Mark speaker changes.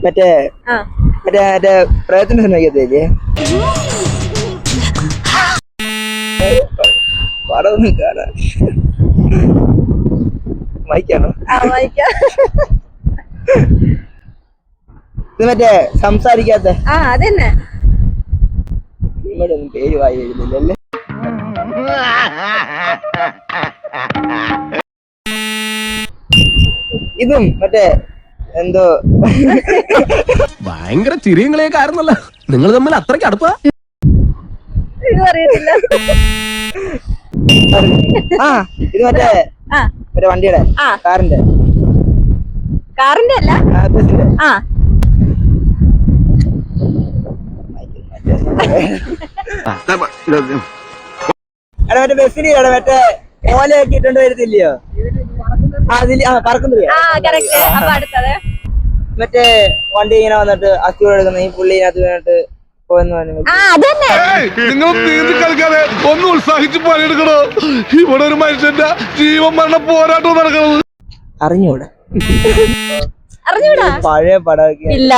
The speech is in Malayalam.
Speaker 1: മറ്റേ മറ്റേ പ്രയത്ന സിനിമയ്ക്കത്തില്ലേ പടമൊന്നും കാണാൻ വായിക്കാണോ? ഇത് മറ്റേ സംസാരിക്കാത്ത
Speaker 2: അതന്നെ
Speaker 1: ഇവിടെ ഒന്നും പേര് വായി എഴുതുന്നില്ലല്ലേ. ഇതും മറ്റേ എന്തോ
Speaker 3: ഭയങ്കര ചിരിയങ്ങളെയൊക്കെ ആയിരുന്നല്ലോ നിങ്ങൾ തമ്മിൽ അത്രയ്ക്ക് അടുപ്പാ.
Speaker 1: ഇത് മറ്റേ മറ്റേ വണ്ടിയുടെ കാറിന്റെ
Speaker 2: അല്ല
Speaker 1: ബസിന്റെ മറ്റേ ബസ്സിന് മറ്റേ ഓലയൊക്കെ ഇട്ടോണ്ട് വരത്തില്ലയോ അതില് പറക്കുന്നില്ല. മറ്റേ വണ്ടി ഇങ്ങനെ വന്നിട്ട് അസ്ഥിയോട് എടുക്കുന്ന ഈ പുള്ളി ഇതിനകത്ത് വീണിട്ട്
Speaker 4: നിങ്ങൾ നീന്തി കളിക്കാതെ ഒന്ന് ഉത്സാഹിച്ച് പണിയെടുക്കണോ? ഇവിടെ ഒരു മനുഷ്യന്റെ ജീവൻ മരണ പോരാട്ടം നടക്കണത്
Speaker 1: അറിഞ്ഞൂടാ.
Speaker 2: അറിഞ്ഞൂടാ
Speaker 1: പഴയ പടമൊക്കെ
Speaker 2: ഇല്ല.